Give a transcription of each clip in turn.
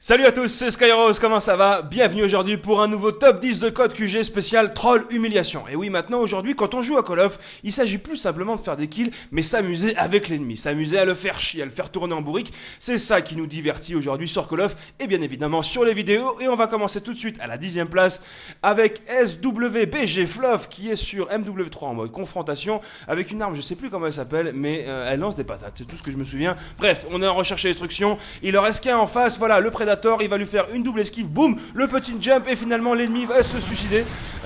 Salut à tous, c'est Skyrose, comment ça va? Bienvenue aujourd'hui pour un nouveau top 10 de code QG spécial Troll Humiliation. Et oui, maintenant aujourd'hui, quand on joue à Call of, il s'agit plus simplement de faire des kills, mais s'amuser avec l'ennemi, s'amuser à le faire chier, à le faire tourner en bourrique. C'est ça qui nous divertit aujourd'hui sur Call of, et bien évidemment sur les vidéos. Et on va commencer tout de suite à la 10e place avec SWBG Fluff qui est sur MW3 en mode confrontation avec une arme, je sais plus comment elle s'appelle, mais elle lance des patates, c'est tout ce que je me souviens. Bref, on est en recherche et destruction, il leur reste qu'un en face, voilà, le Predator, il va lui faire une double esquive, boum, le petit jump et finalement l'ennemi va se suicider.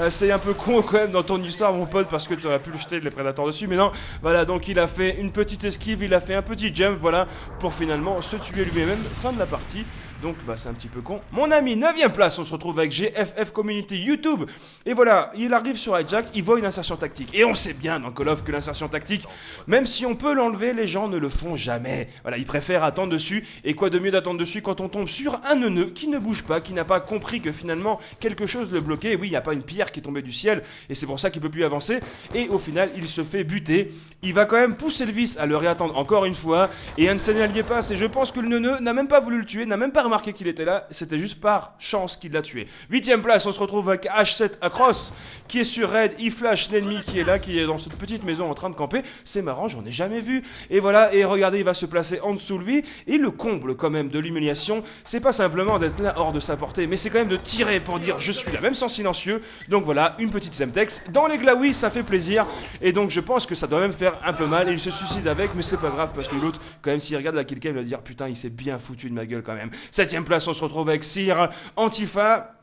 C'est un peu con quand même dans ton histoire mon pote parce que tu aurais pu le jeter les Predators dessus, mais non, voilà, donc il a fait une petite esquive, il a fait un petit jump, voilà, pour finalement se tuer lui-même, fin de la partie. Donc bah c'est un petit peu con. Mon ami, 9ème place, on se retrouve avec GFF Community YouTube. Et voilà, il arrive sur Hijack, il voit une insertion tactique. Et on sait bien dans Call of que l'insertion tactique, même si on peut l'enlever, les gens ne le font jamais. Voilà, ils préfèrent attendre dessus. Et quoi de mieux d'attendre dessus quand on tombe sur un neuneu qui ne bouge pas, qui n'a pas compris que finalement quelque chose le bloquait. Oui, il n'y a pas une pierre qui est tombée du ciel. Et c'est pour ça qu'il ne peut plus avancer. Et au final, il se fait buter. Il va quand même pousser le vice à le réattendre encore une fois. Et un de ses alliés passe. Et je pense que le neuneu n'a même pas voulu le tuer, n'a même pas remarqué qu'il était là, c'était juste par chance qu'il l'a tué. 8ème place, on se retrouve avec H7 Across qui est sur Raid, il flash l'ennemi qui est là, qui est dans cette petite maison en train de camper. C'est marrant, j'en ai jamais vu. Et voilà, et regardez, il va se placer en dessous de lui. Et le comble quand même de l'humiliation, c'est pas simplement d'être là hors de sa portée, mais c'est quand même de tirer pour dire je suis là, même sans silencieux. Donc voilà, une petite Semtex. Dans les glaouis, ça fait plaisir. Et donc je pense que ça doit même faire un peu mal. Et il se suicide avec, mais c'est pas grave parce que l'autre, quand même, s'il regarde la killcam, il va dire putain, il s'est bien foutu de ma gueule quand même. 7ème place, on se retrouve avec Sir Antifa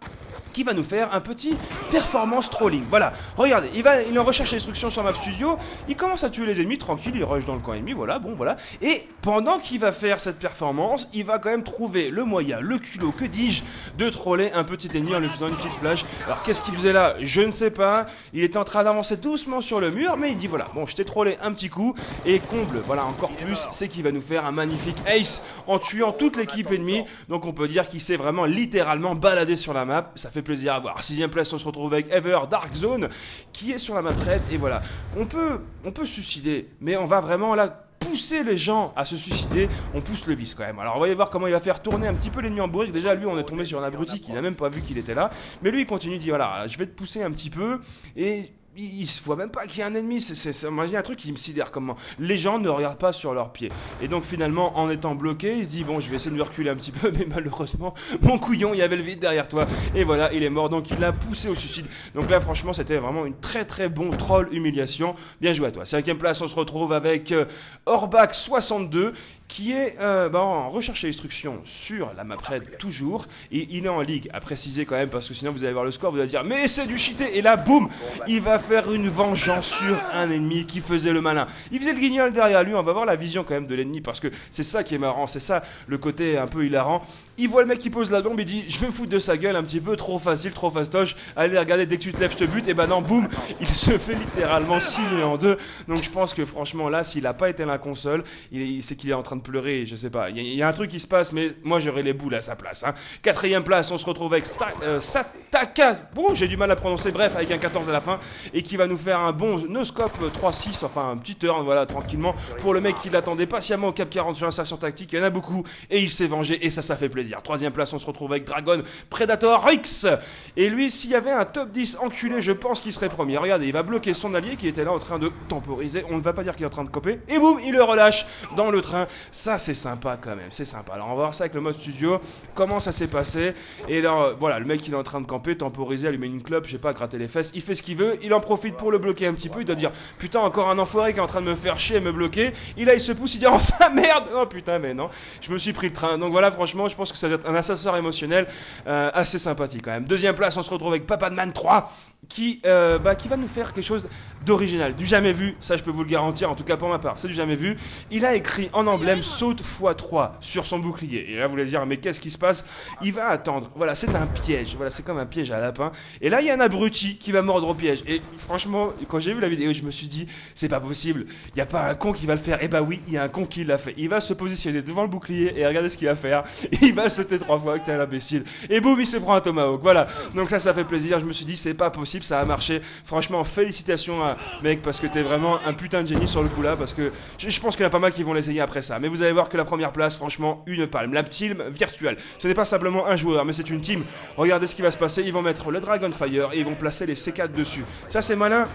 qui va nous faire un petit performance trolling. Voilà, regardez, il est en recherche et destruction sur Map Studio, il commence à tuer les ennemis tranquille, il rush dans le camp ennemi, voilà, bon voilà. Et pendant qu'il va faire cette performance, il va quand même trouver le moyen, le culot, que dis-je, de troller un petit ennemi en lui faisant une petite flash. Alors qu'est-ce qu'il faisait là? Je ne sais pas, il était en train d'avancer doucement sur le mur, mais il dit voilà, bon je t'ai trollé un petit coup, et comble, voilà encore plus, c'est qu'il va nous faire un magnifique ace en tuant toute l'équipe ennemie, donc on peut dire qu'il s'est vraiment littéralement baladé sur la map, ça fait plaisir à voir. 6ème place, on se retrouve avec Ever Dark Zone qui est sur la map raid, et voilà, on peut se suicider, mais on va vraiment là pousser les gens à se suicider, on pousse le vice quand même. Alors on va voir comment il va faire tourner un petit peu l'ennemi en bourrique. Déjà lui on est tombé sur un abruti qui n'a même pas vu qu'il était là, mais lui il continue, il dit voilà je vais te pousser un petit peu, et il se voit même pas qu'il y a un ennemi. Moi j'ai un truc qui me sidère, comment les gens ne regardent pas sur leurs pieds. Et donc finalement en étant bloqué, il se dit bon je vais essayer de me reculer un petit peu, mais malheureusement mon couillon il y avait le vide derrière toi. Et voilà, il est mort, donc il l'a poussé au suicide. Donc là franchement c'était vraiment une très bon troll humiliation. Bien joué à toi. 5ème place, on se retrouve avec Orbac 62 qui est en recherche et destruction sur la map raid toujours, et il est en ligue, à préciser quand même parce que sinon vous allez voir le score, vous allez dire mais c'est du cheaté, et là boum, il va faire une vengeance sur un ennemi qui faisait le malin, il faisait le guignol derrière lui. On va voir la vision quand même de l'ennemi parce que c'est ça qui est marrant, c'est ça le côté un peu hilarant. Il voit le mec qui pose la bombe, il dit je vais me foutre de sa gueule un petit peu, trop facile, trop fastoche, allez regarder, dès que tu te lèves je te bute, et ben non boum, il se fait littéralement scier en deux. Donc je pense que franchement là s'il a pas été la console, c'est qu'il est en train de pleurer, je sais pas, il y a un truc qui se passe, mais moi j'aurais les boules à sa place, hein. 4ème place, on se retrouve avec Sataka, bon j'ai du mal à prononcer, bref avec un 14 à la fin, et qui va nous faire un bon no-scope 3-6, enfin un petit turn, voilà, tranquillement, pour le mec qui l'attendait patiemment au cap 40 sur l'insertion tactique. Il y en a beaucoup, et il s'est vengé, et ça fait plaisir. 3ème place, on se retrouve avec Dragon Predator X, et lui s'il y avait un top 10 enculé, je pense qu'il serait premier. Regardez, il va bloquer son allié qui était là en train de temporiser, on ne va pas dire qu'il est en train de coper, et boum, il le relâche dans le train. Ça c'est sympa quand même, c'est sympa. Alors on va voir ça avec le mode studio, comment ça s'est passé. Et alors voilà, le mec il est en train de camper, temporiser, allumer une clope, je sais pas, gratter les fesses, il fait ce qu'il veut, il en profite pour le bloquer un petit peu, il doit dire putain encore un enfoiré qui est en train de me faire chier et me bloquer. Il se pousse, il dit enfin merde, oh putain mais non, je me suis pris le train. Donc voilà, franchement je pense que ça doit être un ascenseur émotionnel assez sympathique quand même. 2ème place, on se retrouve avec Papadman 3 qui va nous faire quelque chose d'original, du jamais vu, ça je peux vous le garantir, en tout cas pour ma part, c'est du jamais vu. Il a écrit en emblème saute x3 sur son bouclier, et là vous allez dire mais qu'est-ce qui se passe? Il va attendre, voilà, c'est un piège, voilà, c'est comme un piège à lapin, et là il y a un abruti qui va mordre au piège. Et franchement quand j'ai vu la vidéo je me suis dit c'est pas possible, il n'y a pas un con qui va le faire. Et bah oui, il y a un con qui l'a fait, il va se positionner devant le bouclier et regardez ce qu'il va faire, il va sauter 3 fois, que t'es un imbécile, et boum il se prend un tomahawk, voilà. Donc ça fait plaisir, je me suis dit c'est pas possible, principe, ça a marché. Franchement, félicitations mec, parce que t'es vraiment un putain de génie sur le coup là, parce que je pense qu'il y en a pas mal qui vont l'essayer après ça. Mais vous allez voir que la première place, franchement, une palme. La team virtuelle, ce n'est pas simplement un joueur, mais c'est une team. Regardez ce qui va se passer, ils vont mettre le Dragonfire et ils vont placer les C4 dessus. Ça c'est malin.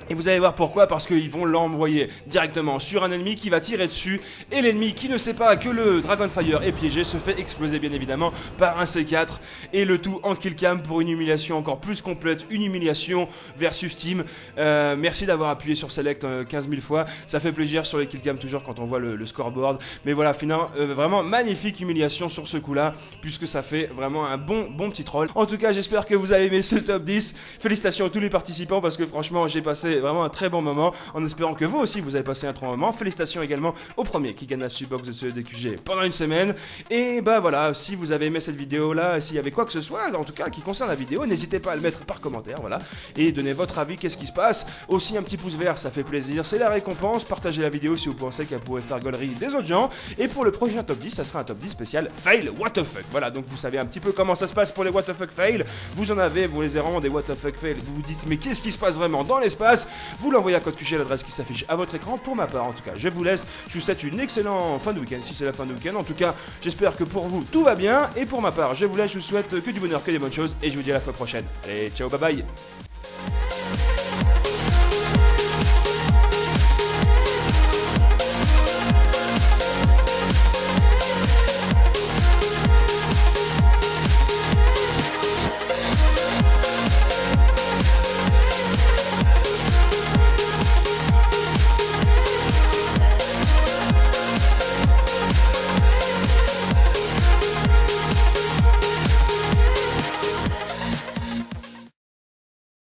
Et vous allez voir pourquoi, parce qu'ils vont l'envoyer directement sur un ennemi qui va tirer dessus, et l'ennemi qui ne sait pas que le Dragonfire est piégé se fait exploser bien évidemment par un C4, et le tout en killcam pour une humiliation encore plus complète, une humiliation versus team. Merci d'avoir appuyé sur select 15 000 fois, ça fait plaisir sur les killcam toujours quand on voit le scoreboard, mais voilà, finalement, vraiment magnifique humiliation sur ce coup là, puisque ça fait vraiment un bon petit troll. En tout cas, j'espère que vous avez aimé ce top 10, félicitations à tous les participants, parce que franchement j'ai passé vraiment un très bon moment, en espérant que vous aussi vous avez passé un très bon moment. Félicitations également au premier qui gagne la Subbox de ce DQG pendant une semaine. Et bah voilà, si vous avez aimé cette vidéo là, s'il y avait quoi que ce soit en tout cas qui concerne la vidéo, n'hésitez pas à le mettre par commentaire, voilà, et donnez votre avis, qu'est-ce qui se passe. Aussi un petit pouce vert, ça fait plaisir, c'est la récompense. Partagez la vidéo si vous pensez qu'elle pourrait faire gaulerie des autres gens. Et pour le prochain top 10, ça sera un top 10 spécial fail what the fuck. Voilà, donc vous savez un petit peu comment ça se passe pour les what the fuck fail. Vous en avez, vous les avez vraiment des what the fuck fail. Vous vous dites mais qu'est-ce qui se passe vraiment dans l'espace? Vous l'envoyez à code QG à l'adresse qui s'affiche à votre écran. Pour ma part, en tout cas, je vous laisse. Je vous souhaite une excellente fin de week-end si c'est la fin de week-end. En tout cas, j'espère que pour vous tout va bien. Et pour ma part, je vous laisse. Je vous souhaite que du bonheur, que des bonnes choses. Et je vous dis à la fois prochaine. Allez, ciao, bye bye.